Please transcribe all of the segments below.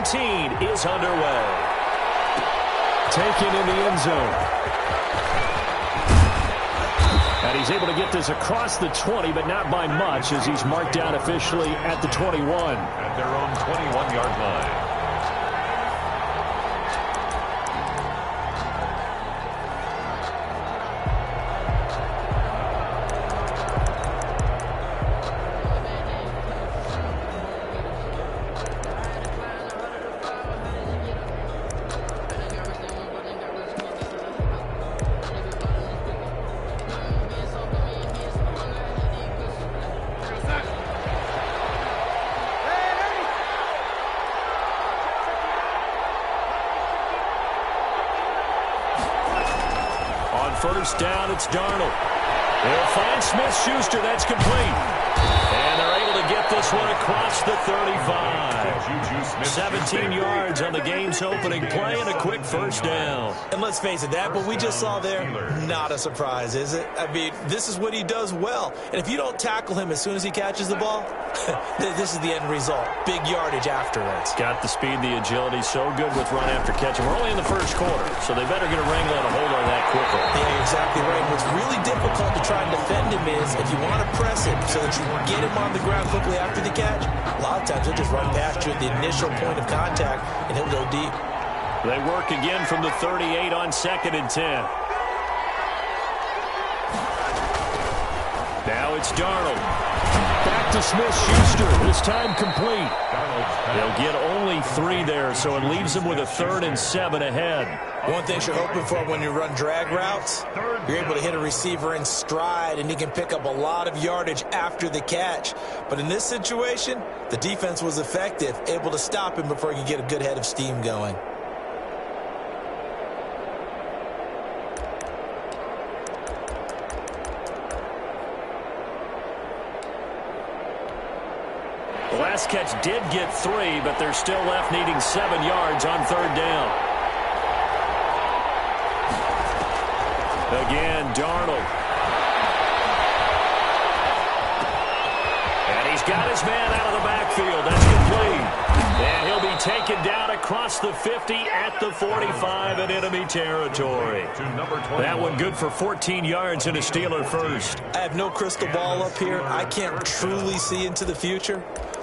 17 is underway. Taken in the end zone. And he's able to get this across the 20, but not by much, as he's marked down officially at the 21. At their own 21-yard line. First down, it's Darnold. They'll find Smith-Schuster. That's complete. And they're able to get this one across the 35. 17 yards on the game's opening play and a quick first down. And let's face it, that what we just saw there, not a surprise, is it? I mean, this is what he does well. And if you don't tackle him as soon as he catches the ball, this is the end result. Big yardage afterwards. Got the speed, the agility, so good with run after catch. And we're only in the first quarter, so they better get a wrangle and a hold on that quickly. Yeah, you're exactly right. What's really difficult to try and defend him is if you want to press him so that you get him on the ground quickly after the catch, a lot of times he'll just run past you at the initial point of contact, and he'll go deep. They work again from the 38 on 2nd and 10. Now it's Darnold. Back to Smith-Schuster. This time complete. They'll get only 3 there, so it leaves them with a 3rd and 7 ahead. One thing you're hoping for when you run drag routes, you're able to hit a receiver in stride, and he can pick up a lot of yardage after the catch. But in this situation, the defense was effective, able to stop him before he could get a good head of steam going. The last catch did get 3, but they're still left needing 7 yards on 3rd down. Again, Darnold. And he's got his man out of the backfield. That's complete. And he'll be taken down across the 50 at the 45 in enemy territory. That one good for 14 yards and a Steeler first. I have no crystal ball up here. I can't truly see into the future.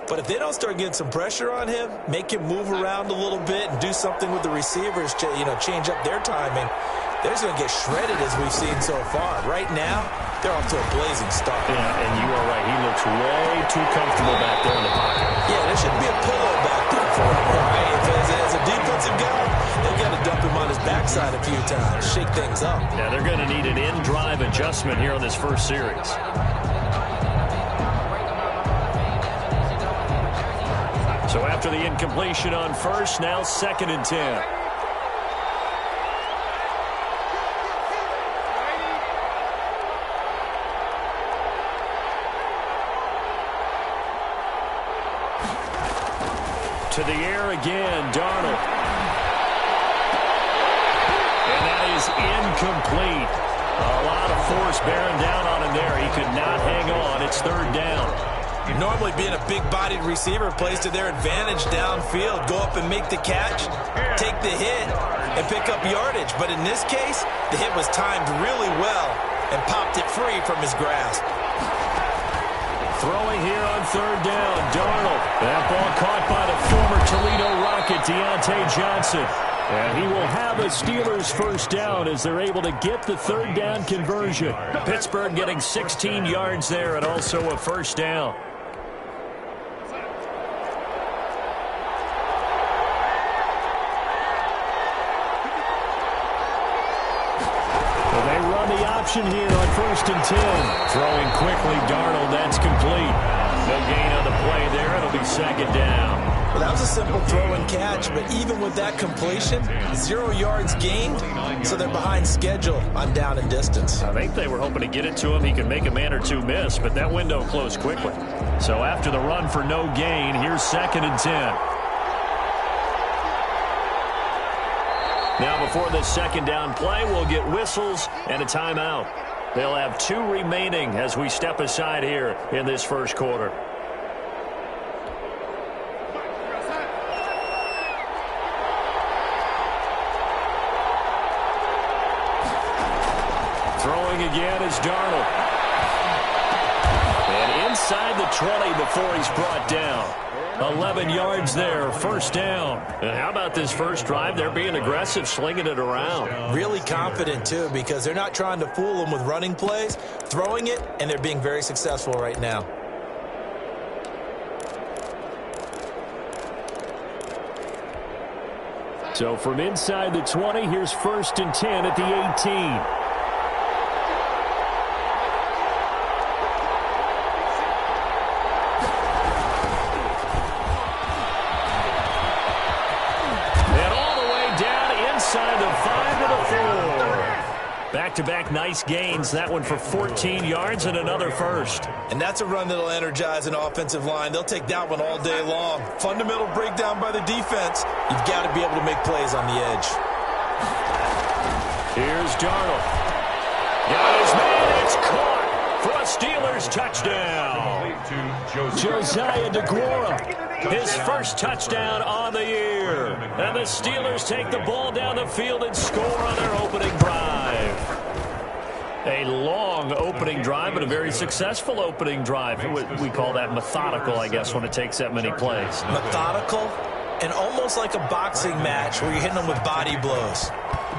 But if they don't start getting some pressure on him, make him move around a little bit and do something with the receivers, change up their timing, they're just going to get shredded as we've seen so far. Right now, they're off to a blazing start. Yeah, and you are right. He looks way too comfortable back there in the pocket. Yeah, there shouldn't be a pillow back there for him. Right? As a defensive guy, they've got to dump him on his backside a few times, shake things up. Yeah, they're going to need an in-drive adjustment here on this first series. So after the incompletion on first, now 2nd and 10. To the air again, Darnold. And that is incomplete. A lot of force bearing down on him there. He could not hang on. It's 3rd down. Normally being a big-bodied receiver plays to their advantage downfield. Go up and make the catch, take the hit, and pick up yardage. But in this case, the hit was timed really well and popped it free from his grasp. Throwing here on 3rd down, Darnold. That ball caught by the former Toledo Rocket, Deontay Johnson. And he will have a Steelers first down as they're able to get the 3rd down conversion. Pittsburgh getting 16 yards there and also a first down. Option here on 1st and 10. Throwing quickly, Darnold. That's complete. No gain on the play there. It'll be 2nd down. Well, that was a simple throw and catch, but even with that completion, 0 yards gained, so they're behind schedule on down and distance. I think they were hoping to get it to him. He could make a man or two miss, but that window closed quickly. So after the run for no gain, here's 2nd and 10. Now before this 2nd down play, we'll get whistles and a timeout. They'll have 2 remaining as we step aside here in this first quarter. throwing again is Darnold. And inside the 20 before he's brought down. 11 yards there, first down. And how about this first drive? They're being aggressive, slinging it around. Really confident, too, because they're not trying to fool them with running plays, throwing it, and they're being very successful right now. So from inside the 20, here's 1st and 10 at the 18. Back-to-back nice gains. That one for 14 yards and another first. And that's a run that'll energize an offensive line. They'll take that one all day long. Fundamental breakdown by the defense. You've got to be able to make plays on the edge. Here's Darnold. Got his man. It's caught for a Steelers touchdown. Josiah DeGuara, his first touchdown on the year. And the Steelers take the ball down the field and score on their opening drive. A long opening drive, but a very successful opening drive. We call that methodical, I guess, when it takes that many plays. Methodical and almost like a boxing match where you're hitting them with body blows.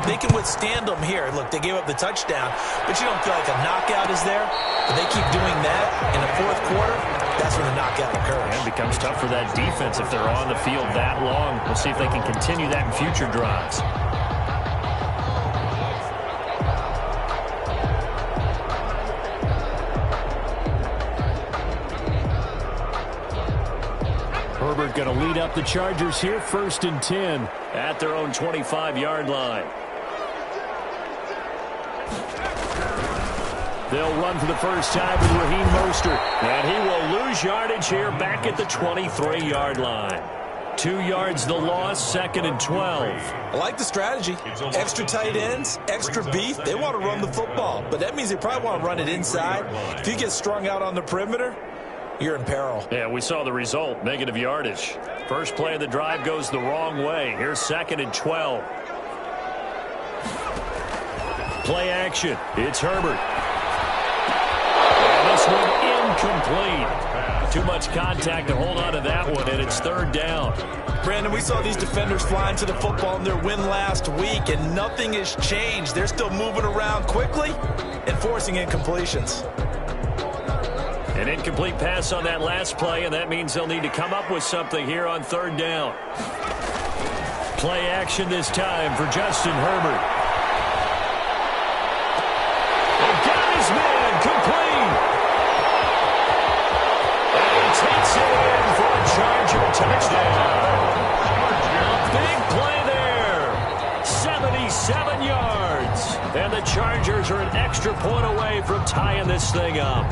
They can withstand them here. Look, they gave up the touchdown, but you don't feel like a knockout is there. But they keep doing that in the fourth quarter, that's when the knockout occurs. And it becomes tough for that defense if they're on the field that long. We'll see if they can continue that in future drives. Herbert going to lead up the Chargers here, 1st and 10 at their own 25-yard line. They'll run for the first time with Raheem Mostert, and he will lose yardage here back at the 23-yard line. 2 yards the loss, 2nd and 12. I like the strategy. Extra tight ends, extra beef. They want to run the football, but that means they probably want to run it inside. If you get strung out on the perimeter, you're in peril. Yeah, we saw the result, negative yardage. First play of the drive goes the wrong way. Here's 2nd and 12. Play action. It's Herbert. And this one incomplete. Too much contact to hold on to that one, and it's 3rd down. Brandon, we saw these defenders flying to the football in their win last week, and nothing has changed. They're still moving around quickly and forcing incompletions. An incomplete pass on that last play, and that means they'll need to come up with something here on 3rd down. Play action this time for Justin Herbert. And got his man complete. And he takes it in for a Charger touchdown. A big play there. 77 yards. And the Chargers are an extra point away from tying this thing up.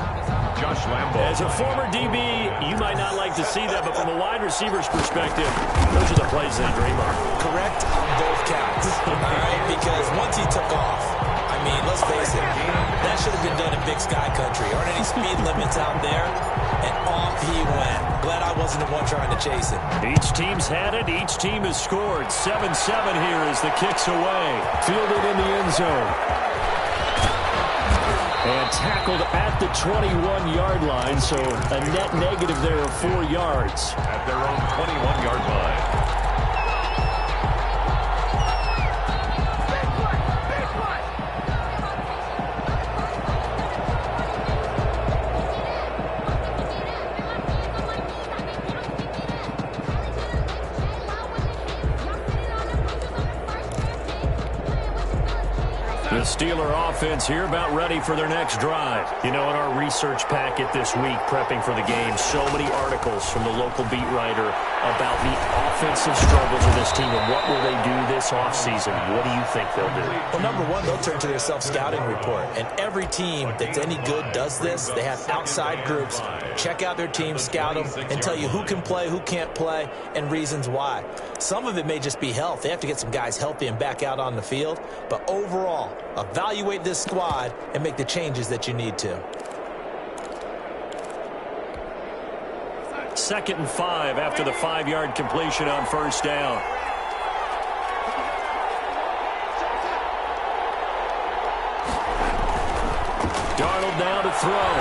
Josh Lambo. As a former DB, you might not like to see that, but from a wide receiver's perspective, those are the plays they dream of. Correct on both counts, all right? Because once he took off, I mean, let's face it, that should have been done in Big Sky Country. Aren't any speed limits out there? And off he went. Glad I wasn't the one trying to chase him. Each team's had it. Each team has scored. 7-7 here as the kick's away. Fielded in the end zone. And tackled at the 21-yard line, so a net negative there of 4 yards. At their own 21-yard line. The Steeler offense here about ready for their next drive. You know, in our research packet this week, prepping for the game, so many articles from the local beat writer about the offensive struggles of this team and what will they do this offseason. What do you think they'll do? Well, number one, they'll turn to their self-scouting report. And every team that's any good does this. They have outside groups. Check out their team, scout them, and tell you who can play, who can't play, and reasons why. Some of it may just be health. They have to get some guys healthy and back out on the field. But overall, evaluate this squad and make the changes that you need to. 2nd and 5 after the 5-yard completion on first down. throw.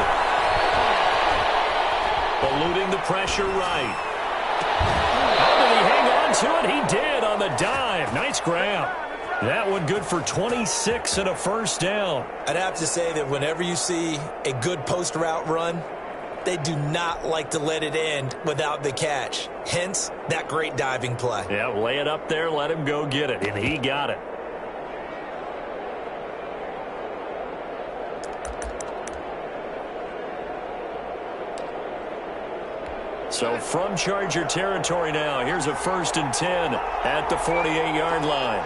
Eluding the pressure right. How did he hang on to it? He did on the dive. Nice grab. That one good for 26 and a first down. I'd have to say that whenever you see a good post route run, they do not like to let it end without the catch. Hence, that great diving play. Yeah, lay it up there, let him go get it, and he got it. So from Charger territory now, here's a 1st and 10 at the 48-yard line.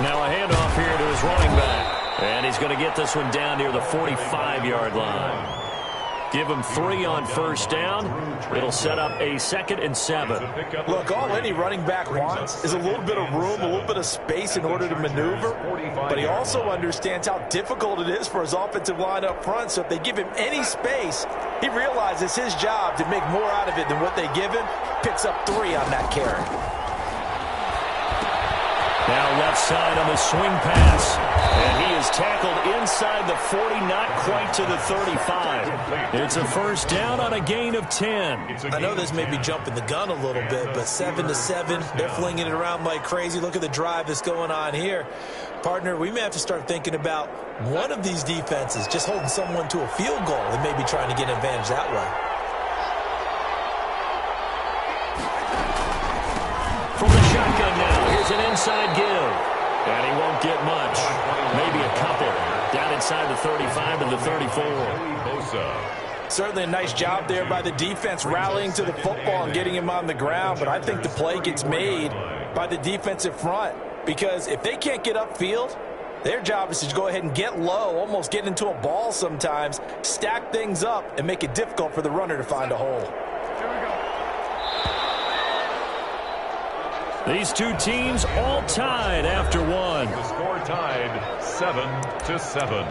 Now a handoff here to his running back. And he's going to get this one down near the 45-yard line. Give him 3 on first down. It'll set up a 2nd and 7. Look, all any running back wants is a little bit of room, a little bit of space in order to maneuver. But he also understands how difficult it is for his offensive line up front. So if they give him any space, he realizes his job to make more out of it than what they give him. Picks up 3 on that carry. Now left side on the swing pass. And he is tackled inside the 40, not quite to the 35. It's a first down on a gain of 10. I know this may be jumping the gun a little bit, but 7-7, they're flinging it around like crazy. Look at the drive that's going on here. Partner, we may have to start thinking about one of these defenses just holding someone to a field goal and maybe trying to get an advantage that way. From the shotgun now, here's an inside give. And he won't get much. Maybe a couple. Down inside the 35 to the 34. Certainly a nice job there by the defense rallying to the football and getting him on the ground. But I think the play gets made by the defensive front. Because if they can't get upfield, their job is to go ahead and get low, almost get into a ball sometimes, stack things up, and make it difficult for the runner to find a hole. These two teams all tied after one. The score tied 7-7.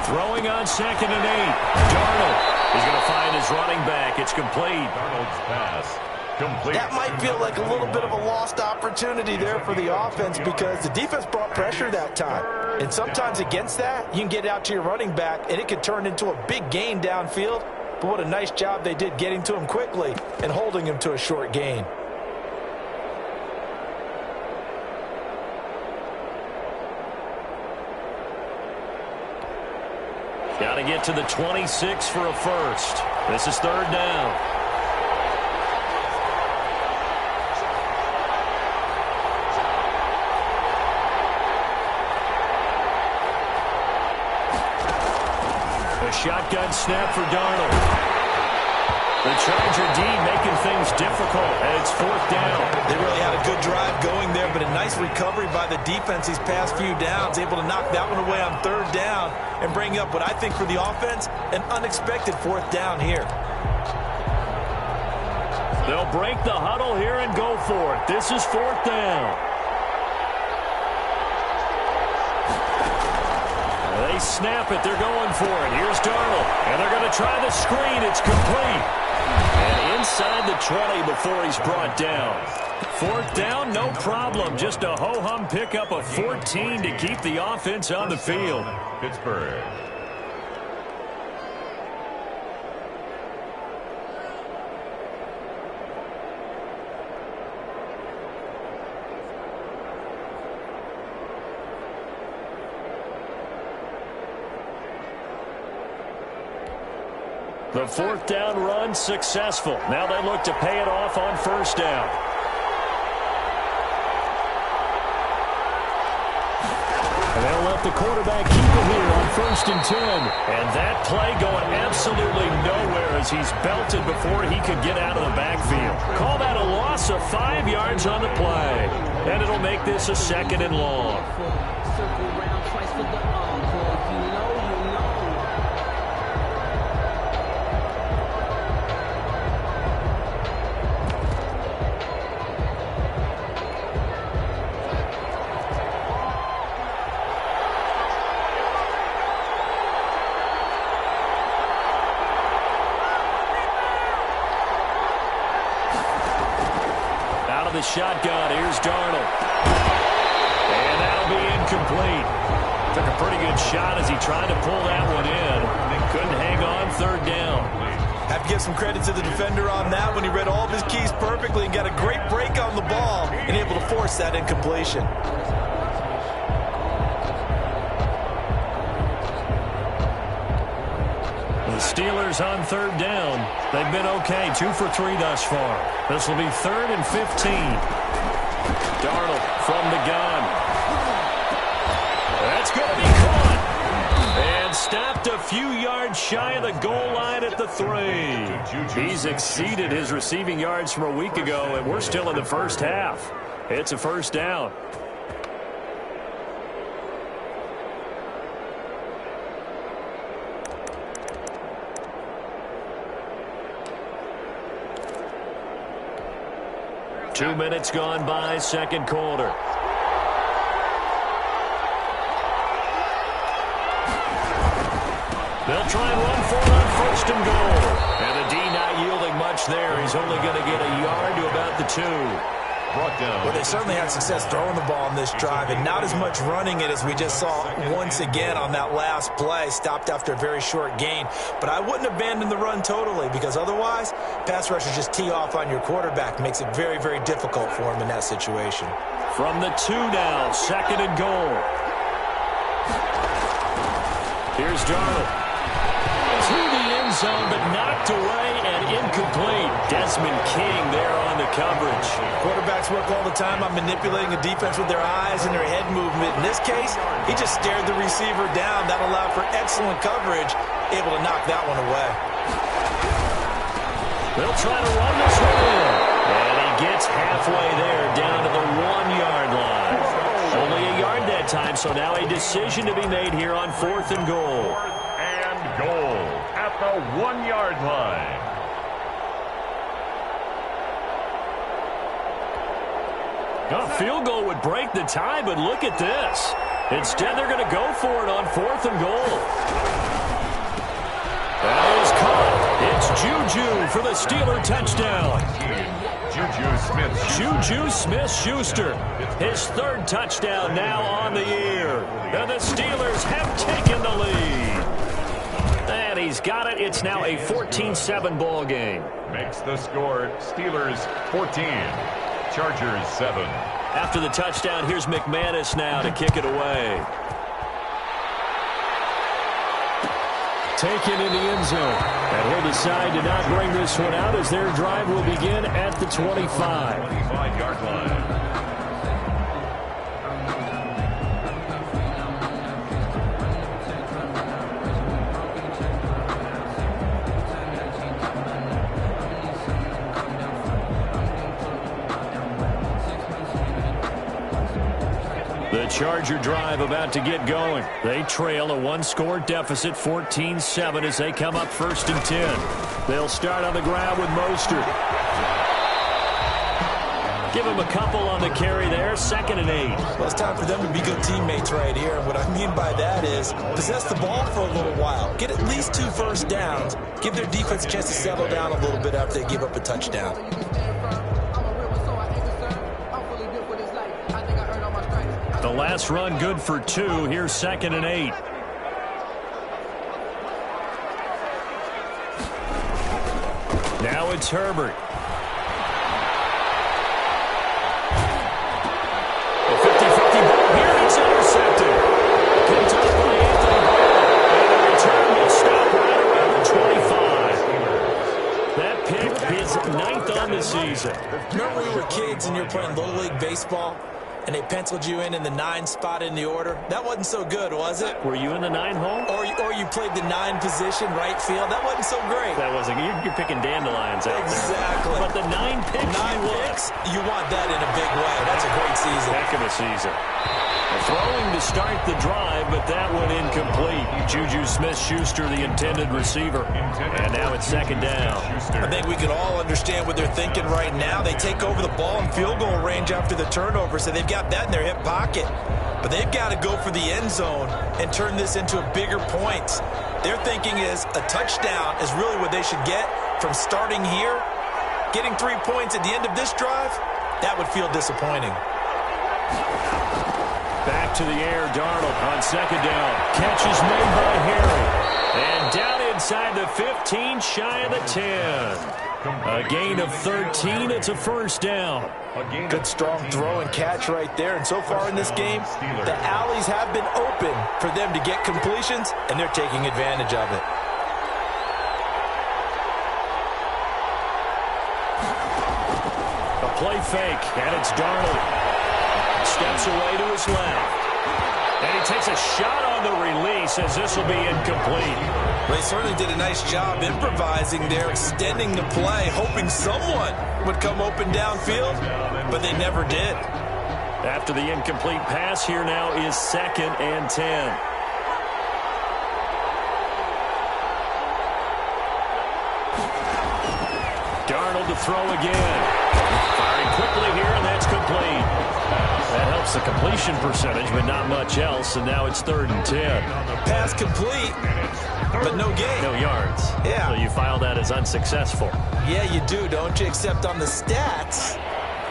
Throwing on 2nd and 8. Darnold is going to find his running back. It's complete. Darnold's pass complete. That might feel like a little bit of a lost opportunity there for the offense because the defense brought pressure that time. And sometimes against that, you can get out to your running back, and it could turn into a big gain downfield. But what a nice job they did getting to him quickly and holding him to a short gain. Got to get to the 26 for a first. This is 3rd down. A shotgun snap for Darnold. The Charger D making things difficult, and it's 4th down. They really had a good drive going there, but a nice recovery by the defense these past few downs, able to knock that one away on 3rd down and bring up what I think for the offense, an unexpected 4th down here. They'll break the huddle here and go for it. This is 4th down. They snap it. They're going for it. Here's Darnold, and they're going to try the screen. It's complete. And inside the 20 before he's brought down. 4th down, no problem. Just a ho-hum pickup of 14 to keep the offense on the field. Pittsburgh. The 4th down run successful. Now they look to pay it off on 1st down. And they'll let the quarterback keeper here on 1st and 10. And that play going absolutely nowhere as he's belted before he could get out of the backfield. Call that a loss of 5 yards on the play. And it'll make this a 2nd and long. The shotgun. Here's Darnold. And that'll be incomplete. Took a pretty good shot as he tried to pull that one in. Couldn't hang on 3rd down. Have to give some credit to the defender on that when he read all of his keys perfectly and got a great break on the ball and able to force that incompletion. The Steelers on 3rd down. They've been okay, 2 for 3 thus far. This will be 3rd and 15. Darnold from the gun. That's going to be caught. And stopped a few yards shy of the goal line at the 3. He's exceeded his receiving yards from a week ago, and we're still in the first half. It's a 1st down. Two minutes gone by, 2nd quarter. They'll try and run for it on 1st and goal. And the D not yielding much there. He's only going to get a yard to about the 2. Well, they certainly had success throwing the ball on this drive, and not as much running it as we just saw once again on that last play. Stopped after a very short gain. But I wouldn't abandon the run totally, because otherwise, pass rushers just tee off on your quarterback. Makes it very, very difficult for him in that situation. From the 2 now, 2nd and goal. Here's Darnold. Through the end zone, but knocked away and incomplete. Desmond King there on the coverage. Quarterbacks work all the time on manipulating a defense with their eyes and their head movement. In this case, he just stared the receiver down. That allowed for excellent coverage, able to knock that one away. They'll try to run this one in. And he gets halfway there, down to the 1-yard line. Only a yard that time, so now a decision to be made here on 4th and goal. Goal at the 1-yard line. A field goal would break the tie, but look at this. Instead, they're going to go for it on 4th and goal. That is caught. It's Juju for the Steeler touchdown. Juju Smith-Schuster. His 3rd touchdown now on the year. And the Steelers have taken the lead. And he's got it. It's now a 14-7 ball game. Makes the score Steelers 14, Chargers 7. After the touchdown, here's McManus now to kick it away. Taken in the end zone. And he'll decide to not bring this one out as their drive will begin at the 25. 25-yard line. The Charger drive about to get going. They trail a 1-score deficit, 14-7, as they come up 1st and 10. They'll start on the ground with Mostert. Give him a couple on the carry there, 2nd and 8. Well, it's time for them to be good teammates right here. And what I mean by that is possess the ball for a little while. Get at least 2 first downs. Give their defense a chance to settle down a little bit after they give up a touchdown. The last run good for 2. Here's 2nd and 8. Now it's Herbert. A 50-50 ball here, and it's intercepted. Picked up by Anthony Barr. And the return will stop right around the 25. That pick is 9th on the season. Remember when we were kids and you're playing Little League Baseball? and they penciled you in the 9 spot in the order. That wasn't so good, was it? Were you in the 9 hole? Or you played the 9 position, right field. That wasn't so great. That wasn't. You're picking dandelions out exactly. there. But the 9 picks, you want that in a big way. That's a great season. Heck of a season. Throwing to start the drive, but that one incomplete. Juju Smith-Schuster, the intended receiver. And now it's second down. I think we can all understand what they're thinking right now. They take over the ball in field goal range after the turnover, so they've got that in their hip pocket. But they've got to go for the end zone and turn this into a bigger point. Their thinking is a touchdown is really what they should get from starting here. Getting 3 points at the end of this drive, that would feel disappointing. Back to the air, Darnold on second down. Catch is made by Harry. And down inside the 15, shy of the 10. A gain of 13. It's a first down. Good strong throw and catch right there. And so far in this game, the alleys have been open for them to get completions, and they're taking advantage of it. A play fake, and it's Darnold. Steps away to his left. And he takes a shot on the release as this will be incomplete. They certainly did a nice job improvising there, extending the play, hoping someone would come open downfield, but they never did. After the incomplete pass, here now is 2nd and 10. Darnold to throw again. Firing quickly here, and that's complete. That helps the completion percentage, but not much else, and now it's 3rd and 10. Pass complete, but no gain. No yards. Yeah. So you file that as unsuccessful. Yeah, you do, don't you? Except on the stats,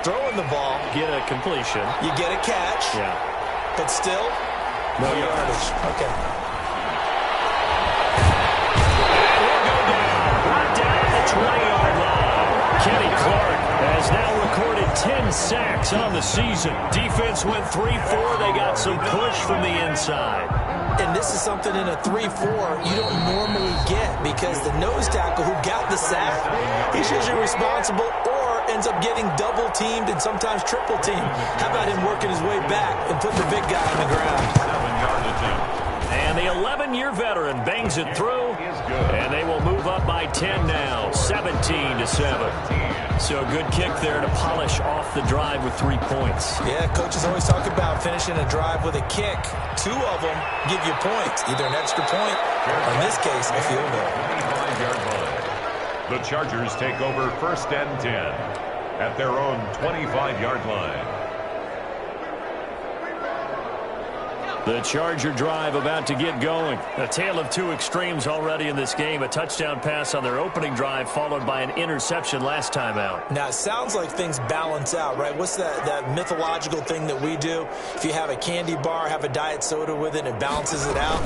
throwing the ball. Get a completion. You get a catch. Yeah. But still, no yardage. Okay. We'll go down. Right down at the 20-yard line. Kenny Clark has now recorded 10 sacks on the season. Defense went 3-4. They got some push from the inside. And this is something in a 3-4 you don't normally get, because the nose tackle who got the sack, he's usually responsible or ends up getting double-teamed and sometimes triple-teamed. How about him working his way back and putting the big guy on the ground? And the 11-year veteran bangs it through, and they will move up by 10 now, 17-7. So a good kick there to polish off the drive with 3 points. Yeah, coaches always talk about finishing a drive with a kick. 2 of them give you points, either an extra point or, in this case, a field goal. The Chargers take over 1st and 10 at their own 25-yard line. The Charger drive about to get going. A tale of 2 extremes already in this game. A touchdown pass on their opening drive, followed by an interception last time out. Now, it sounds like things balance out, right? What's that mythological thing that we do? If you have a candy bar, have a diet soda with it, it balances it out.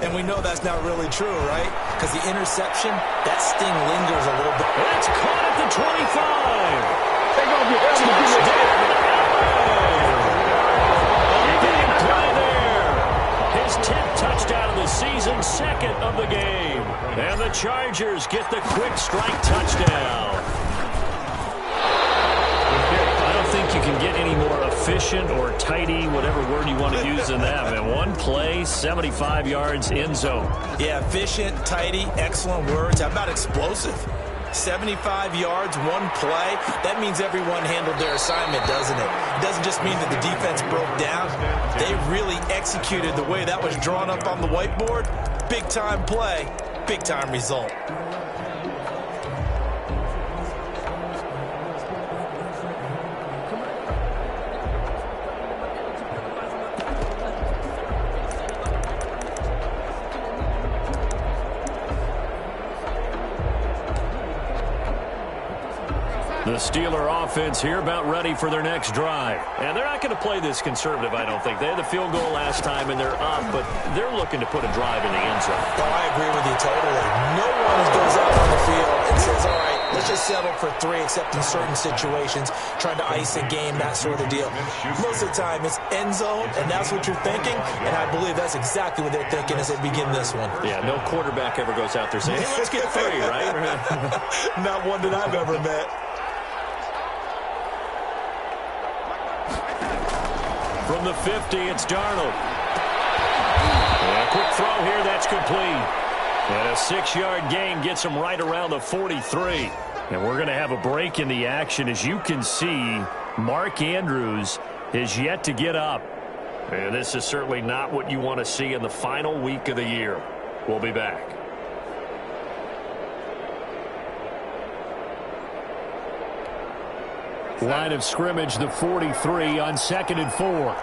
And we know that's not really true, right? Because the interception, that sting lingers a little bit. It's caught at the 25. Touchdown. His 10th touchdown of the season, 2nd of the game. And the Chargers get the quick strike touchdown. I don't think you can get any more efficient or tidy, whatever word you want to use in that. Man, 1 play, 75 yards, end zone. Yeah, efficient, tidy, excellent words. How about explosive? 75 yards, 1 play. That means everyone handled their assignment, doesn't it? It doesn't just mean that the defense broke down. They really executed the way that was drawn up on the whiteboard. Big-time play, big-time result. The Steeler offense here about ready for their next drive. And they're not going to play this conservative, I don't think. They had the field goal last time, and they're up, but they're looking to put a drive in the end zone. Oh, I agree with you totally. No one goes out on the field and says, all right, let's just settle for 3, except in certain situations, trying to ice a game, that sort of deal. Most of the time, it's end zone, and that's what you're thinking, and I believe that's exactly what they're thinking as they begin this one. Yeah, no quarterback ever goes out there saying, hey, let's get 3, right? Not one that I've ever met. From the 50, it's Darnold. And a quick throw here, that's complete. And a 6-yard gain gets him right around the 43. And we're going to have a break in the action. As you can see, Mark Andrews is yet to get up. And this is certainly not what you want to see in the final week of the year. We'll be back. Line of scrimmage, the 43 on 2nd and 4.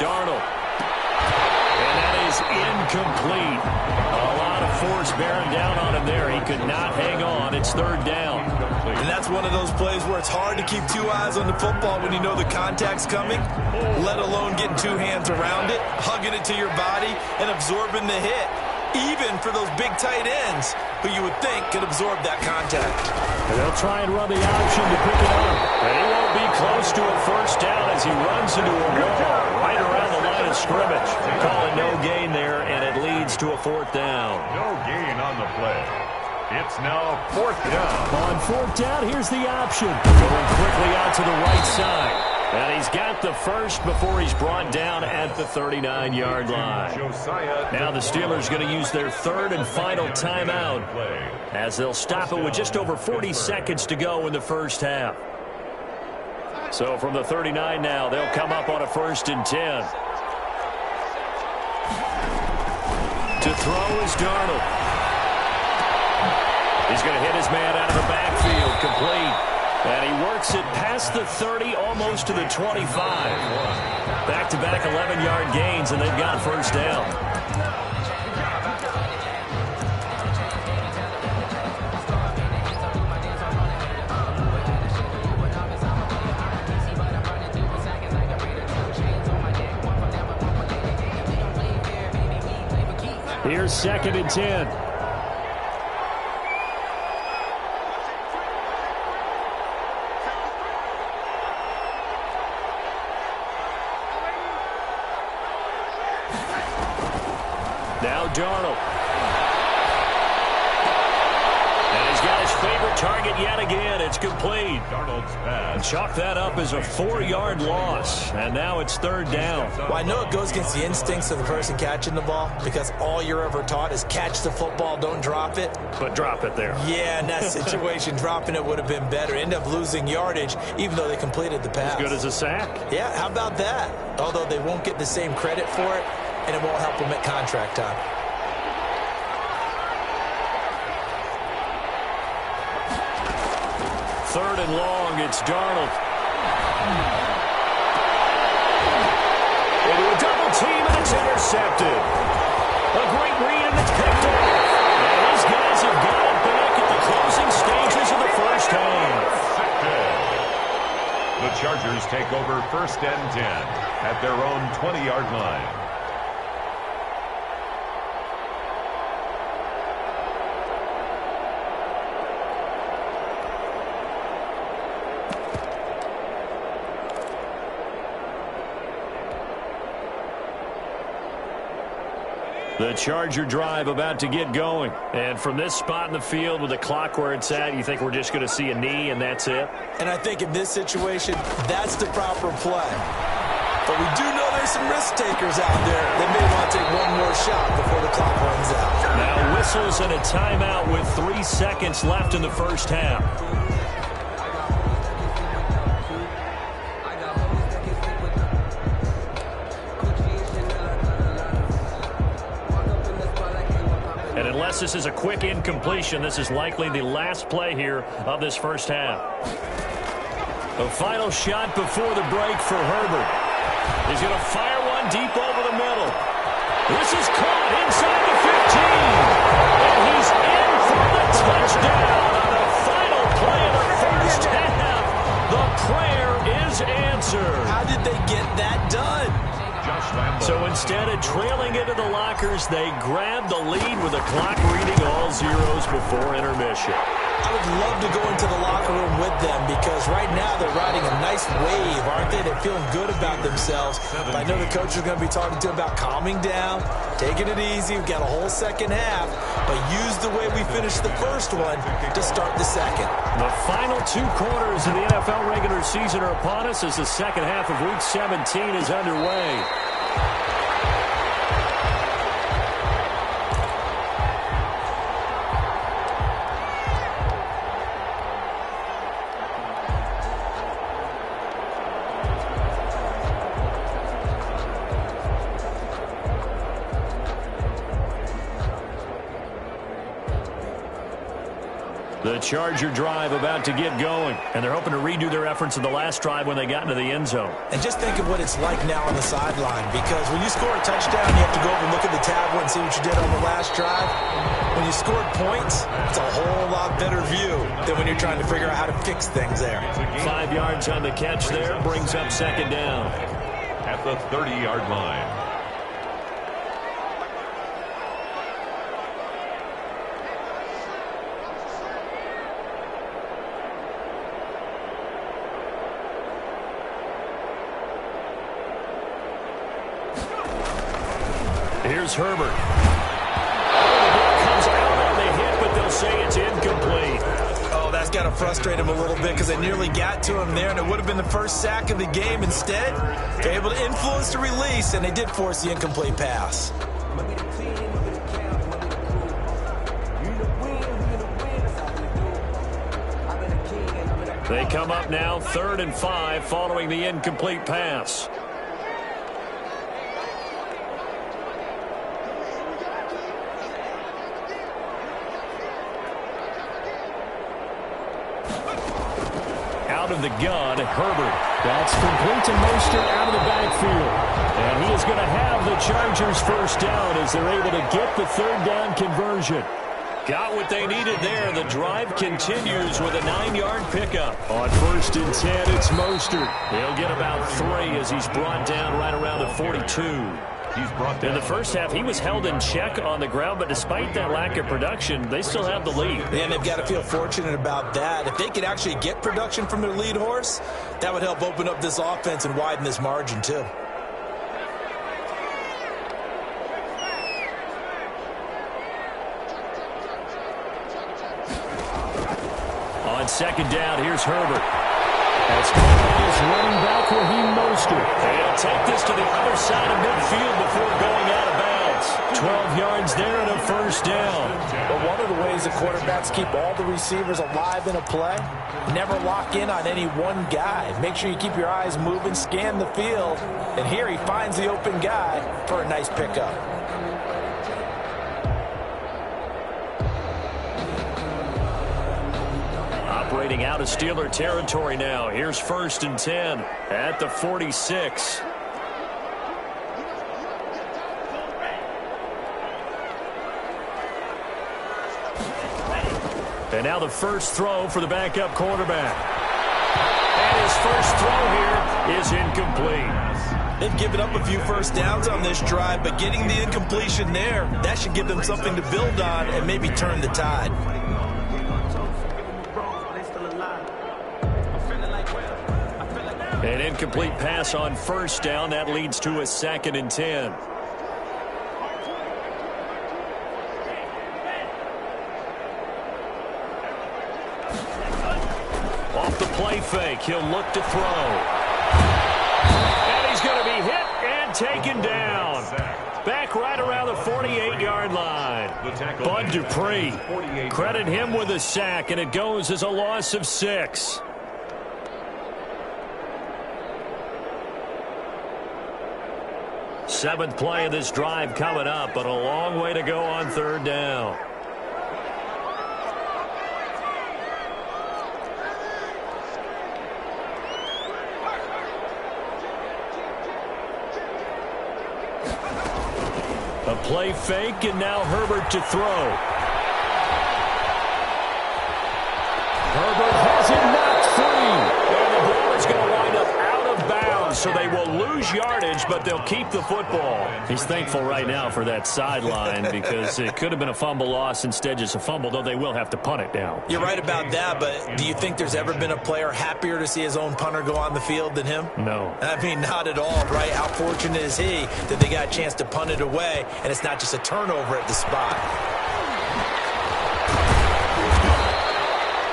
Darnold. And that is incomplete. A lot of force bearing down on him there. He could not hang on. It's 3rd down. And that's one of those plays where it's hard to keep 2 eyes on the football when you know the contact's coming, let alone getting 2 hands around it, hugging it to your body, and absorbing the hit. Even for those big tight ends who you would think could absorb that contact. And they'll try and run the option to pick it up. And he won't be close to a 1st down as he runs into a wall right around the line of scrimmage. Calling no gain there, and it leads to a 4th down. No gain on the play. It's now 4th down. On 4th down, here's the option. Going quickly out to the right side. And he's got the first before he's brought down at the 39-yard line. Now the Steelers going to use their 3rd and final timeout as they'll stop it with just over 40 seconds to go in the 1st half. So from the 39 now, they'll come up on a 1st and 10. To throw is Darnold. He's going to hit his man out of the backfield, complete. And he works it past the 30, almost to the 25. Back-to-back 11-yard gains, and they've got 1st down. Here's 2nd and 10. Now Darnold. And he's got his favorite target yet again. It's complete. Darnold's pass. Chalk that up as a 4-yard loss. And now it's 3rd down. Well, I know it goes against the instincts of the person catching the ball because all you're ever taught is catch the football, don't drop it. But drop it there. Yeah, in that situation, dropping it would have been better. End up losing yardage, even though they completed the pass. As good as a sack. Yeah, how about that? Although they won't get the same credit for it, and it won't help them at contract time. Third and long, it's Darnold. Into a double team, and it's intercepted. A great read, and it's picked up. And these guys have got it back at the closing stages of the 1st half. The Chargers take over 1st and 10 at their own 20-yard line. The Charger drive about to get going. And from this spot in the field with the clock where it's at, you think we're just going to see a knee and that's it? And I think in this situation, that's the proper play. But we do know there's some risk takers out there that may want to take one more shot before the clock runs out. Now whistles and a timeout with 3 seconds left in the 1st half. And unless this is a quick incompletion, this is likely the last play here of this 1st half. A final shot before the break for Herbert. He's going to fire one deep over the middle. This is caught inside the 15. And he's in for the touchdown on the final play of the 1st half. The prayer is answered. How did they get that done? So instead of trailing into the lockers, they grabbed the lead with the clock reading all zeros before intermission. I would love to go into the locker room with them because right now they're riding a nice wave, aren't they? They're feeling good about themselves. But I know the coach is going to be talking to them about calming down, taking it easy. We've got a whole second half, but use the way we finished the first one to start the second. The final 2 quarters of the NFL regular season are upon us as the second half of Week 17 is underway. The Charger drive about to get going, and they're hoping to redo their efforts in the last drive when they got into the end zone. And just think of what it's like now on the sideline, because when you score a touchdown, you have to go over and look at the tablet and see what you did on the last drive. When you scored points, it's a whole lot better view than when you're trying to figure out how to fix things there. 5 yards on the catch there, brings up second down. At the 30-yard line. Here's Herbert. Comes out on the hit, but they'll say it's incomplete. Oh, that's got to frustrate him a little bit because they nearly got to him there, and it would have been the first sack of the game. Instead, they're able to influence the release, and they did force the incomplete pass. They come up now 3rd and 5 following the incomplete pass. Out of the gun, Herbert. That's complete to Mostert out of the backfield. And he is going to have the Chargers first down as they're able to get the 3rd down conversion. Got what they needed there. The drive continues with a 9-yard pickup. On 1st and 10, it's Mostert. He'll get about 3 as he's brought down right around the 42. In the first half, he was held in check on the ground, but despite that lack of production, they still have the lead. And they've got to feel fortunate about that. If they could actually get production from their lead horse, that would help open up this offense and widen this margin too. On 2nd down, here's Herbert. That's his running back Raheem Mostert. They'll take this to the other side of midfield before going out of bounds. 12 yards there and a 1st down. But one of the ways the quarterbacks keep all the receivers alive in a play, never lock in on any one guy. Make sure you keep your eyes moving, scan the field, and here he finds the open guy for a nice pickup. Operating out of Steeler territory now. Here's 1st and 10 at the 46. And now the first throw for the backup quarterback. And his first throw here is incomplete. They've given up a few first downs on this drive, but getting the incompletion there, that should give them something to build on and maybe turn the tide. An incomplete pass on 1st down. That leads to a 2nd and 10. Off the play fake, he'll look to throw. And he's going to be hit and taken down. Back right around the 48-yard line. Bud Dupree. Credit him with a sack, and it goes as a loss of 6. Seventh play of this drive coming up, but a long way to go on 3rd down. A play fake, and now Herbert to throw. Herbert has it knocked free. And the ball is going to wind up out of bounds so they will lose yardage, but they'll keep the football. He's thankful right now for that sideline because it could have been a fumble loss, instead just a fumble, though they will have to punt it down. You're right about that, but do you think there's ever been a player happier to see his own punter go on the field than him? No. I mean, not at all, right? How fortunate is he that they got a chance to punt it away, and it's not just a turnover at the spot.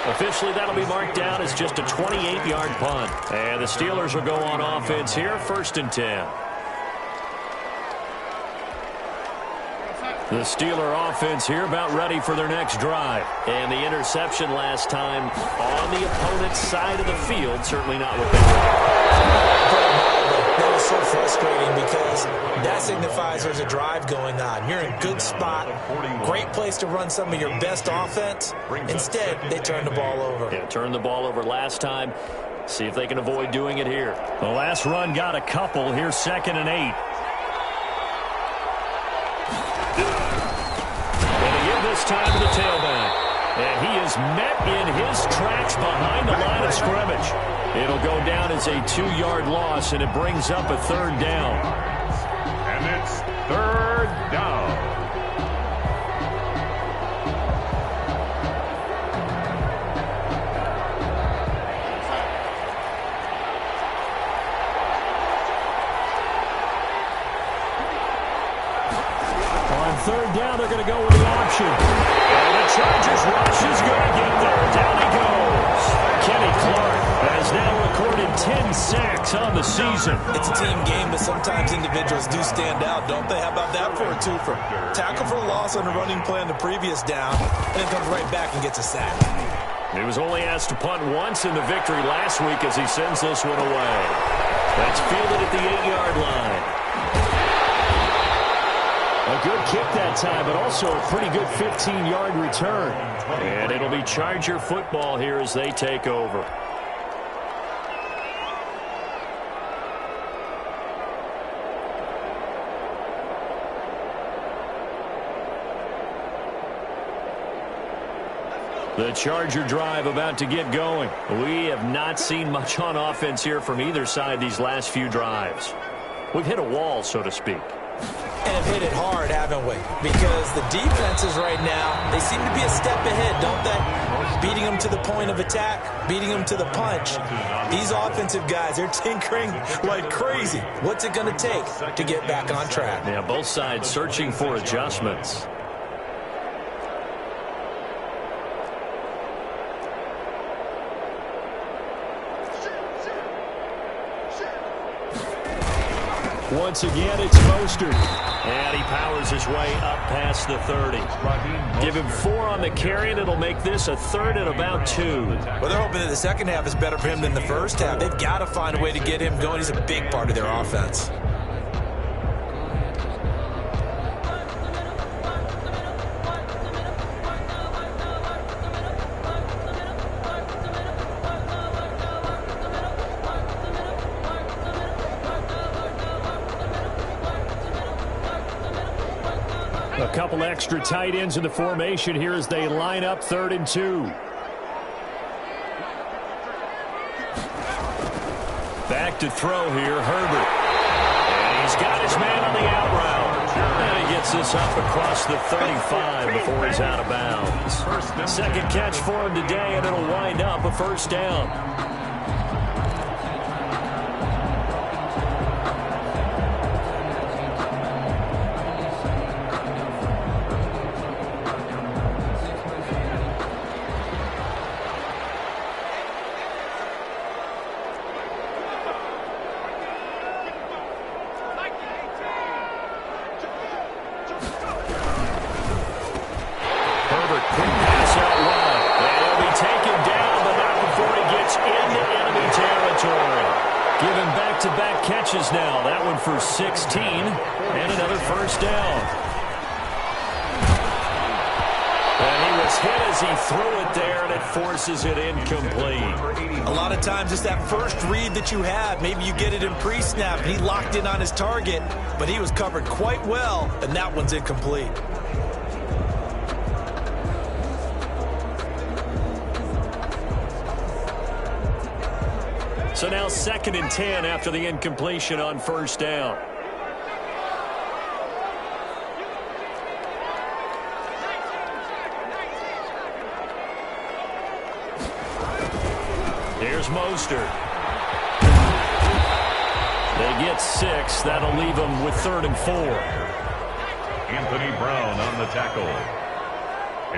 Officially, that'll be marked down as just a 28-yard punt. And the Steelers will go on offense here, 1st and 10. The Steeler offense here about ready for their next drive. And the interception last time on the opponent's side of the field, certainly not what they wanted. That was so frustrating because that signifies there's a drive going on. You're in a good spot, great place to run some of your best offense. Instead, they turn the ball over. Yeah, turned the ball over last time. See if they can avoid doing it here. The last run got a couple. Here's 2nd and 8. And again this time to the tailback. And he is met in his tracks behind the line of scrimmage. It'll go down as a 2-yard loss, and it brings up a 3rd down. And it's 3rd down. On 3rd down, they're going to go with the option. And the Chargers rush is going to get there. Down he goes. Kenny Clark has now recorded 10 sacks on the season. It's a team game, but sometimes individuals do stand out, don't they? How about that for a twofer? Tackle for a loss on the running play on the previous down, and then comes right back and gets a sack. He was only asked to punt once in the victory last week as he sends this one away. That's fielded at the 8-yard line. A good kick that time, but also a pretty good 15-yard return. And it'll be Charger football here as they take over. The Charger drive about to get going. We have not seen much on offense here from either side these last few drives. We've hit a wall, so to speak. And have hit it hard, haven't we? Because the defenses right now, they seem to be a step ahead, don't they? Beating them to the point of attack, beating them to the punch. These offensive guys, they're tinkering like crazy. What's it going to take to get back on track? Yeah, both sides searching for adjustments. Once again, it's Mostert. And he powers his way up past the 30. Give him 4 on the carry, and it'll make this a 3rd and about 2. Well, they're hoping that the second half is better for him than the first half. They've got to find a way to get him going. He's a big part of their offense. A couple extra tight ends in the formation here as they line up 3rd and 2. Back to throw here, Herbert. And he's got his man on the out route. And he gets this up across the 35 before he's out of bounds. Second catch for him today, and it'll wind up a 1st down. Catches now. That one for 16 and another 1st down. And he was hit as he threw it there, and it forces it incomplete. A lot of times it's that first read that you have. Maybe you get it in pre-snap, and he locked in on his target, but he was covered quite well, and that one's incomplete. So now 2nd and 10 after the incompletion on first down. Here's Mostert. They get 6. That'll leave them with 3rd and 4. Anthony Brown on the tackle.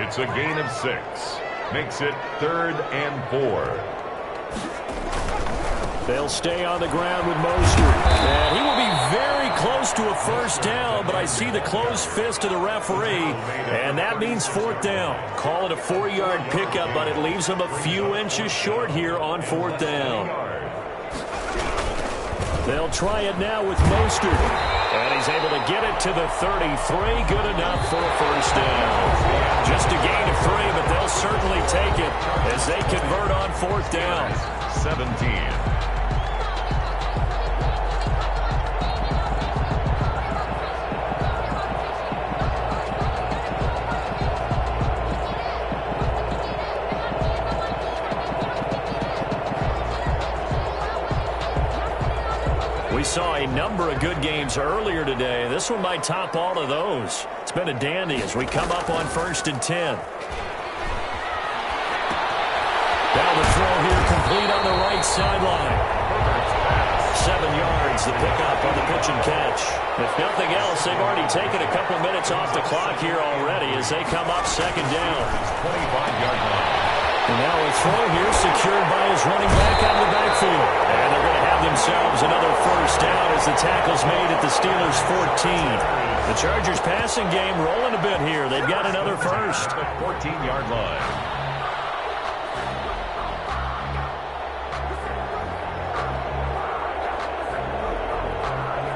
It's a gain of 6. Makes it 3rd and 4. They'll stay on the ground with Mostert. And he will be very close to a first down, but I see the closed fist of the referee, and that means 4th down. Call it a 4-yard pickup, but it leaves him a few inches short here on 4th down. They'll try it now with Mostert. And he's able to get it to the 33. Good enough for a first down. Just a gain of 3, but they'll certainly take it as they convert on 4th down. 17. We saw a number of good games earlier today. This one might top all of those. It's been a dandy as we come up on 1st and 10. Now the throw here complete on the right sideline. 7 yards, the pickup on the pitch and catch. If nothing else, they've already taken a couple minutes off the clock here already as they come up 2nd down. 25-yard line. And now a throw here secured by his running back out of the backfield. And they're going to have themselves another first down as the tackle's made at the Steelers' 14. The Chargers passing game rolling a bit here. They've got another first. 14-yard line.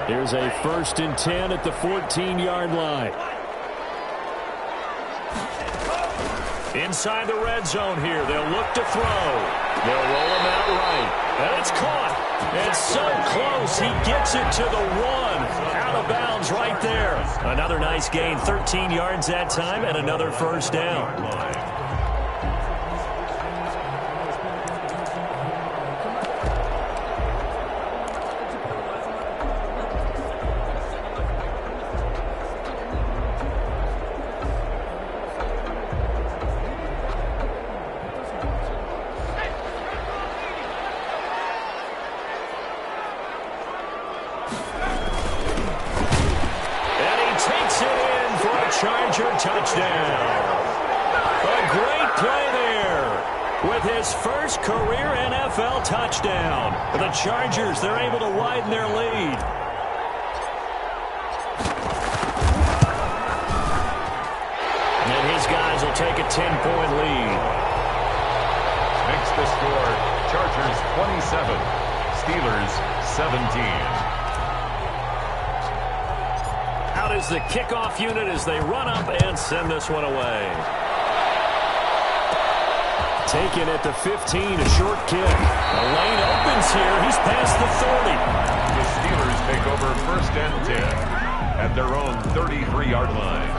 Here's a 1st and 10 at the 14-yard line. Inside the red zone here. They'll look to throw. They'll roll him out right. And it's caught. It's so close. He gets it to the 1. Out of bounds right there. Another nice gain. 13 yards that time and another first down. Charger touchdown. A great play there with his first career NFL touchdown. The Chargers, they're able to widen their lead. And his guys will take a 10-point lead. Makes the score Chargers 27, Steelers 17. Out is the kickoff unit as they run up and send this one away. Taken at the 15, a short kick. The lane opens here. He's past the 30. The Steelers take over 1st and 10 at their own 33-yard line.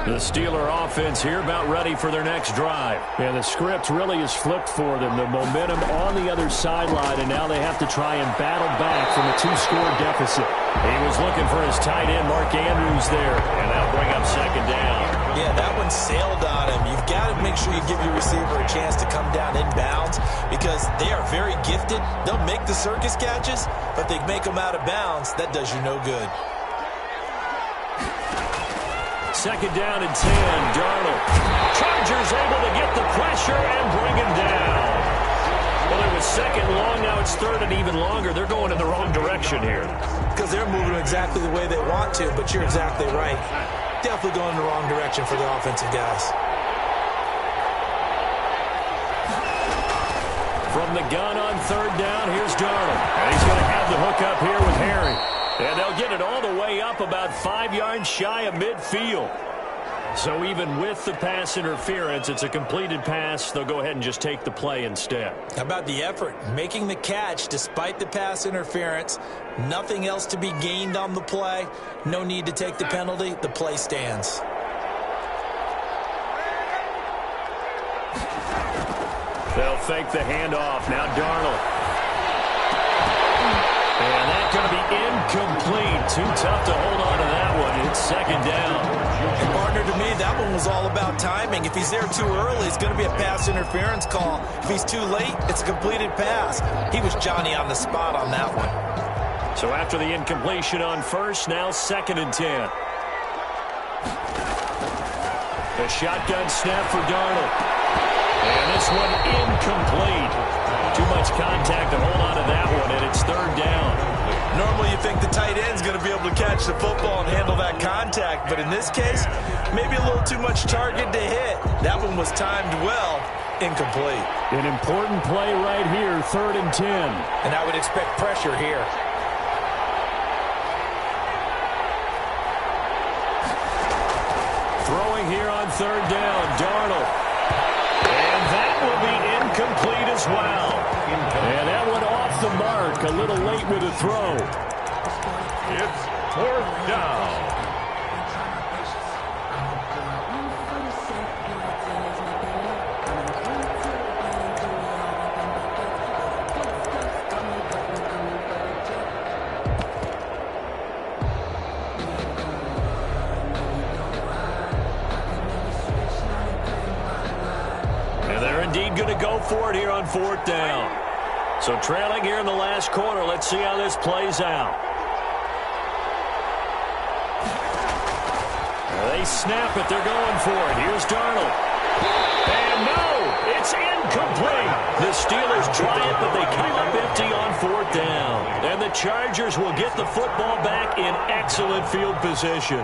The Steeler offense here about ready for their next drive. And the script really is flipped for them. The momentum on the other sideline, and now they have to try and battle back from a 2-score deficit. He was looking for his tight end, Mark Andrews, there, and that'll bring up 2nd down. Yeah, that one sailed on him. You've got to make sure you give your receiver a chance to come down inbounds because they are very gifted. They'll make the circus catches, but they make them out of bounds. That does you no good. 2nd down and 10, Darnold. Chargers able to get the pressure and bring him down. Well, it was 2nd long, now it's 3rd and even longer. They're going in the wrong direction here. Because they're moving exactly the way they want to, but you're exactly right. Definitely going in the wrong direction for the offensive guys. From the gun on 3rd down, here's Darnold. And he's going to have the hook up here with Harry. And they'll get it all the way up about 5 yards shy of midfield. So even with the pass interference, it's a completed pass. They'll go ahead and just take the play instead. How about the effort? Making the catch despite the pass interference. Nothing else to be gained on the play. No need to take the penalty. The play stands. They'll fake the handoff. Now Darnold. And that's going to be incomplete. Too tough to hold on to that one. It's second down. And partner, to me, that one was all about timing. If he's there too early, it's going to be a pass interference call. If he's too late, it's a completed pass. He was Johnny on the spot on that one. So after the incompletion on first, now 2nd and 10. The shotgun snap for Darnold. And this one incomplete. Too much contact to hold on to that one, and it's 3rd down. Normally you think the tight end's going to be able to catch the football and handle that contact, but in this case, maybe a little too much target to hit. That one was timed well, incomplete. An important play right here, 3rd and 10. And I would expect pressure here. Throwing here on 3rd down, Darnold. And that will be incomplete as well. And that went off the mark, a little late with the throw. It's 4th down. And they're indeed going to go for it here on 4th down. So trailing here in the last quarter. Let's see how this plays out. They snap it. They're going for it. Here's Darnold. And no, it's incomplete. The Steelers try it, but they come up empty on 4th down. And the Chargers will get the football back in excellent field position.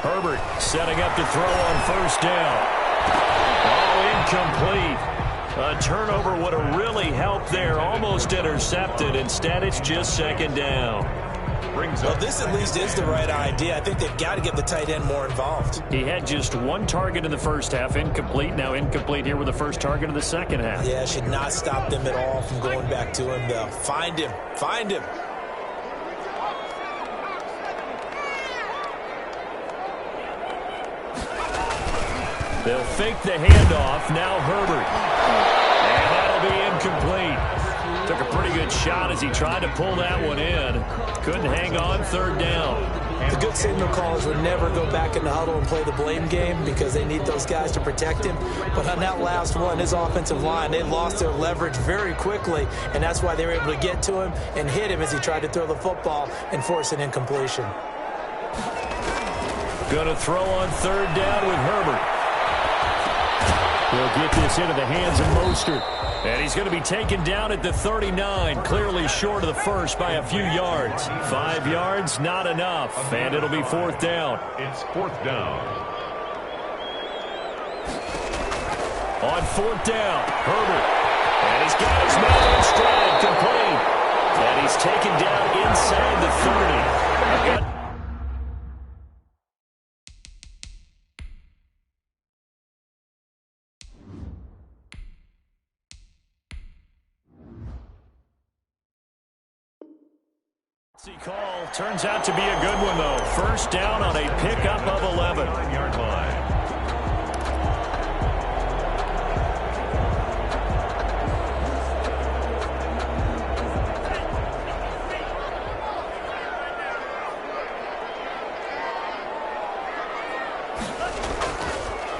Herbert setting up to throw on 1st down. Oh, incomplete. A turnover would have really helped there. Almost intercepted. Instead, it's just 2nd down. Well, this at least is the right idea. I think they've got to get the tight end more involved. He had just 1 target in the first half. Incomplete. Now incomplete here with the first target of the second half. Yeah, should not stop them at all from going back to him, though. Find him. Find him. They'll fake the handoff. Now Herbert. And that'll be incomplete. Took a pretty good shot as he tried to pull that one in. Couldn't hang on. 3rd down. The good signal callers would never go back in the huddle and play the blame game because they need those guys to protect him. But on that last one, his offensive line, they lost their leverage very quickly, and that's why they were able to get to him and hit him as he tried to throw the football and force an incompletion. Going to throw on 3rd down with Herbert. He'll get this into the hands of Mostert. And he's going to be taken down at the 39, clearly short of the first by a few yards. 5 yards, not enough, and it'll be 4th down. It's 4th down. On 4th down, Herbert. And he's got his man in stride, complete. And he's taken down inside the 30. Call turns out to be a good one, though. 1st down on a pickup of 11. 9-yard line.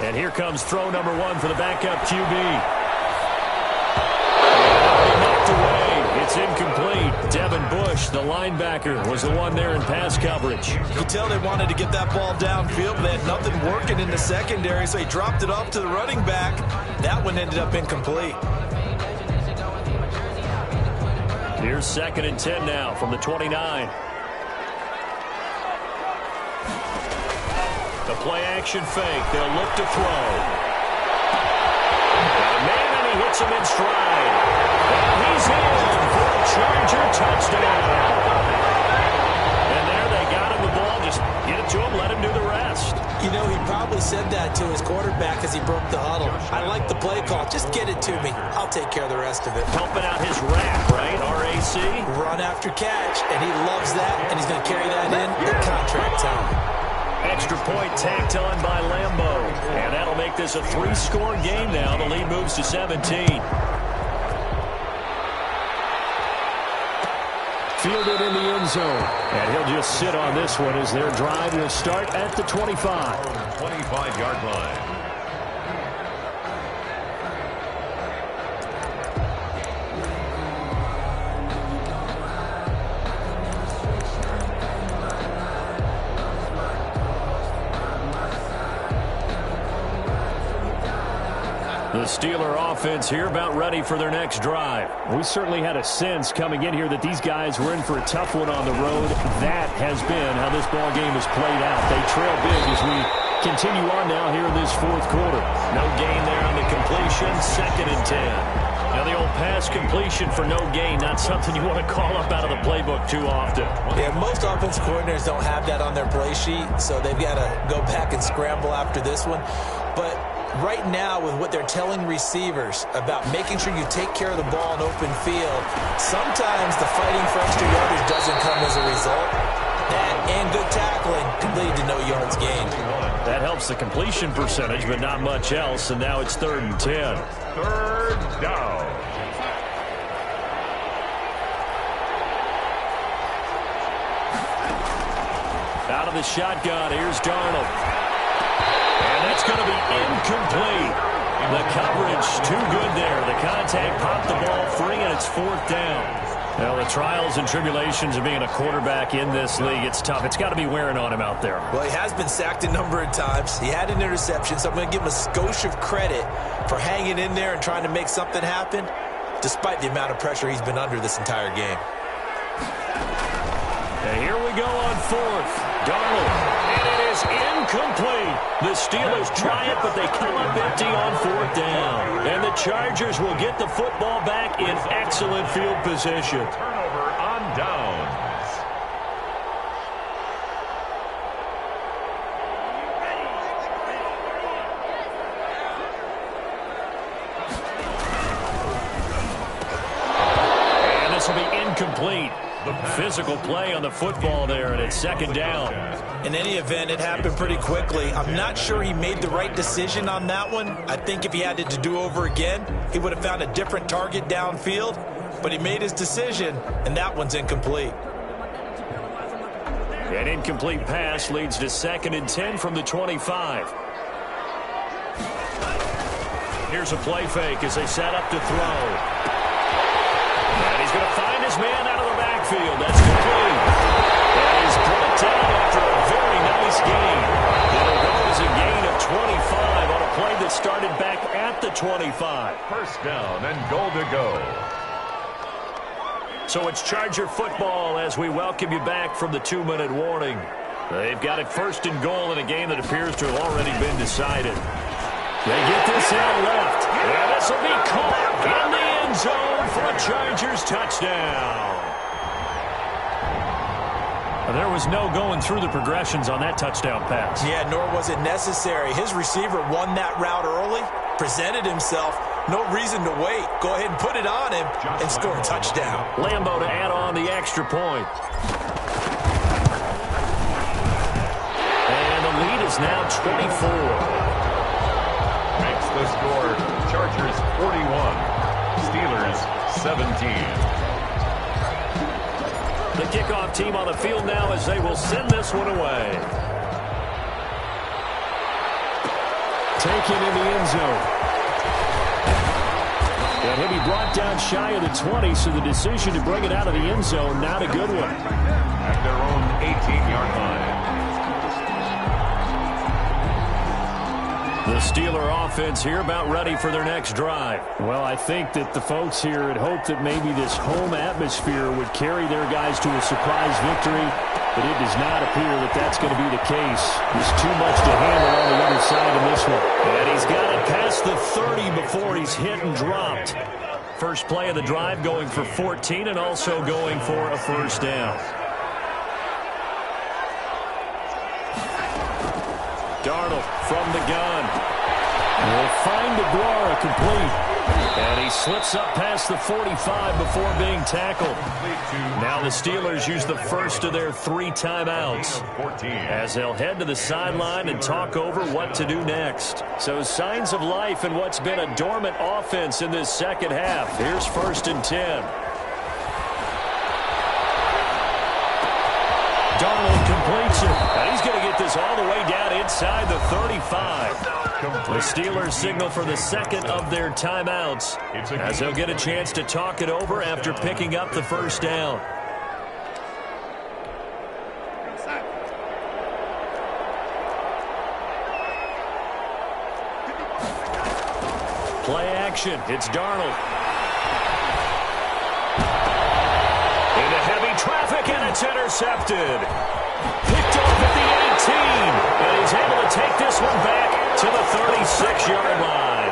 And here comes throw number 1 for the backup QB. It's incomplete. Devin Bush, the linebacker, was the one there in pass coverage. You could tell they wanted to get that ball downfield, but they had nothing working in the secondary, so he dropped it off to the running back. That one ended up incomplete. Here's 2nd and 10 now from the 29. The play action fake. They'll look to throw. Gets him in stride. And he's in for a Charger touchdown. And there they got him the ball. Just get it to him, let him do the rest. You know, he probably said that to his quarterback as he broke the huddle. I like the play call. Just get it to me. I'll take care of the rest of it. Helping out his RAC, right? R-A-C. Run after catch, and he loves that, and he's going to carry that in contract time. Extra point tacked on by Lambo. And that'll make this a 3-score game now. The lead moves to 17. Fielded in the end zone. And he'll just sit on this one as their drive will start at the 25. 25-yard line. The Steeler offense here about ready for their next drive. We certainly had a sense coming in here that these guys were in for a tough one on the road. That has been how this ball game has played out. They trail big as we continue on now here in this fourth quarter. No gain there on the completion, 2nd and 10. Now the old pass completion for no gain, not something you want to call up out of the playbook too often. Yeah, most offensive coordinators don't have that on their play sheet, so they've got to go back and scramble after this one. But right now, with what they're telling receivers about making sure you take care of the ball in open field, sometimes the fighting for extra yardage doesn't come as a result. That and good tackling can lead to no yards gained. That helps the completion percentage, but not much else, and now it's 3rd and 10. 3rd down. Out of the shotgun, here's Darnold. And that's going to be incomplete. The coverage too good there. The contact popped the ball free, and it's 4th down. Well, the trials and tribulations of being a quarterback in this league, it's tough. It's got to be wearing on him out there. Well, he has been sacked a number of times. He had an interception, so I'm going to give him a skosh of credit for hanging in there and trying to make something happen, despite the amount of pressure he's been under this entire game. And here we go on 4th. Darnold, and it is incomplete. The Steelers try it, but they come up empty on 4th down. And the Chargers will get the football back in excellent field position. Turnover on downs. And this will be incomplete. Physical play on the football there, and it's 2nd down. In any event, it happened pretty quickly. I'm not sure he made the right decision on that one. I think if he had it to do over again, he would have found a different target downfield. But he made his decision, and that one's incomplete. An incomplete pass leads to 2nd and 10 from the 25. Here's a play fake as they set up to throw. And he's going to find his man out of the backfield. That's complete. And he's brought down after a very nice gain. It'll go as a gain of 25 on a play that started back at the 25. 1st down and goal to go. So it's Charger football as we welcome you back from the 2-minute warning. They've got it 1st and goal in a game that appears to have already been decided. They get this out left. And this will be caught in the end zone for a Chargers touchdown. And there was no going through the progressions on that touchdown pass. Yeah, nor was it necessary. His receiver won that route early, presented himself. No reason to wait. Go ahead and put it on him and score a touchdown. Lambo to add on the extra point. And the lead is now 24. Makes the score Chargers 41, Steelers 17. The kickoff team on the field now as they will send this one away. Taken in the end zone. And he'll be brought down shy of the 20, so the decision to bring it out of the end zone, not a good one. At their own 18-yard line. The Steeler offense here about ready for their next drive. Well, I think that the folks here had hoped that maybe this home atmosphere would carry their guys to a surprise victory, but it does not appear that that's going to be the case. There's too much to handle on the other side of this one. And he's got it past the 30 before he's hit and dropped. First play of the drive going for 14 and also going for a first down. Darnold from the gun. Will find DeGuara complete. And he slips up past the 45 before being tackled. Now the Steelers use the first of their 3 timeouts as they'll head to the sideline and talk over what to do next. So signs of life in what's been a dormant offense in this second half. Here's 1st and 10. Darnold completes it. And he's going to get this all the way down inside the 35. The Steelers signal for the second of their timeouts as they'll get a chance to talk it over after picking up the first down. Play action. It's Darnold. Into heavy traffic, and it's intercepted. Picked off at the 18, and he's able to take this one back to the 36-yard line.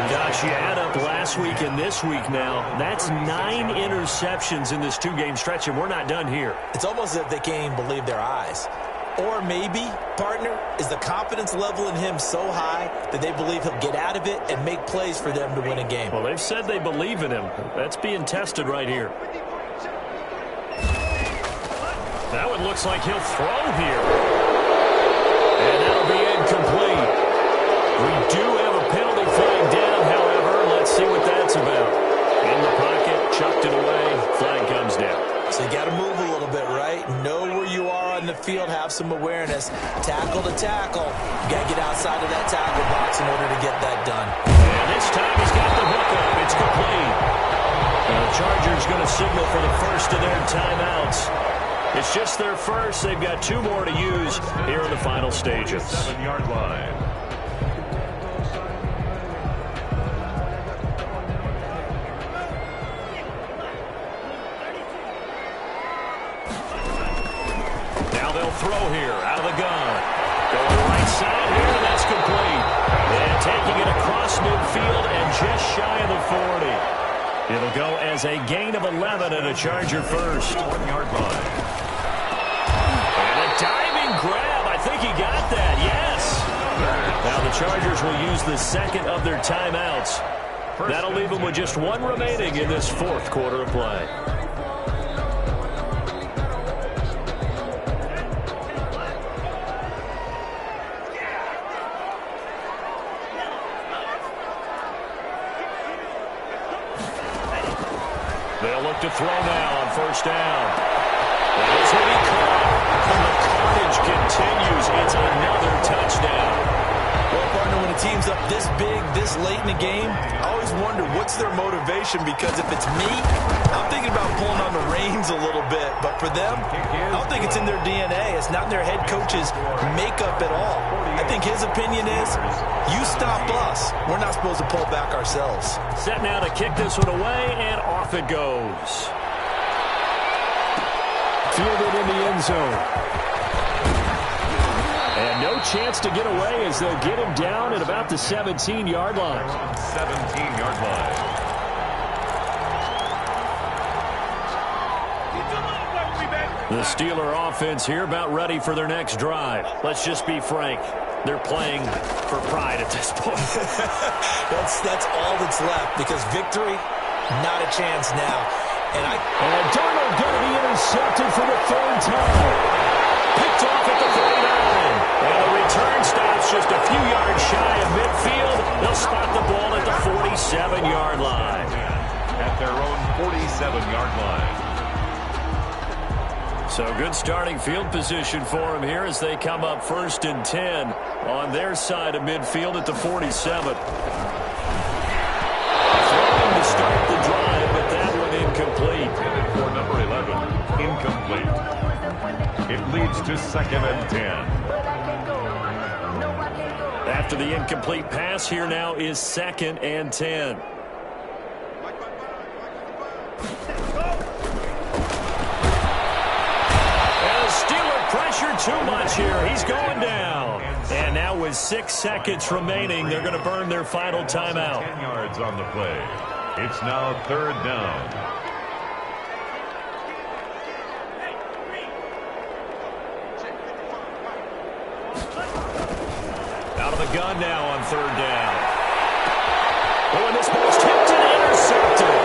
Gosh, you add up last week and this week now. That's 9 interceptions in this 2-game stretch, and we're not done here. It's almost as if they can't even believe their eyes. Or maybe, partner, is the confidence level in him so high that they believe he'll get out of it and make plays for them to win a game. Well, they've said they believe in him. That's being tested right here. That one looks like he'll throw here. And that'll be incomplete. We do have a penalty flag down, however. Let's see what that's about. In the pocket, chucked it away. Flag comes down. So you got to move a little bit, right? Know where you are on the field. Have some awareness. Tackle to tackle. You got to get outside of that tackle box in order to get that done. And this time he's got the hook up. It's complete. And the Chargers going to signal for the first of their timeouts. It's just their first. They've got 2 more to use here in the final stages. 7-yard line. Now they'll throw here out of the gun. Going right side here, and that's complete. And taking it across midfield and just shy of the 40. It'll go as a gain of 11 and a Charger first. 1-yard line. Diving grab. I think he got that. Yes. Now the Chargers will use the second of their timeouts. That'll leave them with just 1 remaining in this 4th quarter of play. They'll look to throw now on 1st down. That is what he caught. And the carnage continues. It's another touchdown. Well, partner, when a team's up this big, this late in the game, I always wonder what's their motivation, because if it's me, I'm thinking about pulling on the reins a little bit. But for them, I don't think it's in their DNA. It's not in their head coach's makeup at all. I think his opinion is, you stop us. We're not supposed to pull back ourselves. Set now to kick this one away, and off it goes. Fielded in the end zone. And no chance to get away as they'll get him down at about the 17-yard line. 17-yard line. The Steeler offense here about ready for their next drive. Let's just be frank. They're playing for pride at this point. That's all that's left, because victory, not a chance now. And Darnold going to be intercepted for the 3rd time. Picked off at the 39. And the return stops just a few yards shy of midfield. They'll spot the ball at the 47-yard line. At their own 47-yard line. So good starting field position for him here as they come up 1st and 10 on their side of midfield at the 47. Throwing to start the drive, but that one incomplete. For number 11, incomplete. It leads to 2nd and 10. After the incomplete pass, here now is 2nd and 10. pressure too much here. He's going down. And now with 6 seconds remaining, they're going to burn their final timeout. 10 yards on the play. It's now 3rd down. Out of the gun now on 3rd down. Oh, and this ball's tipped and intercepted.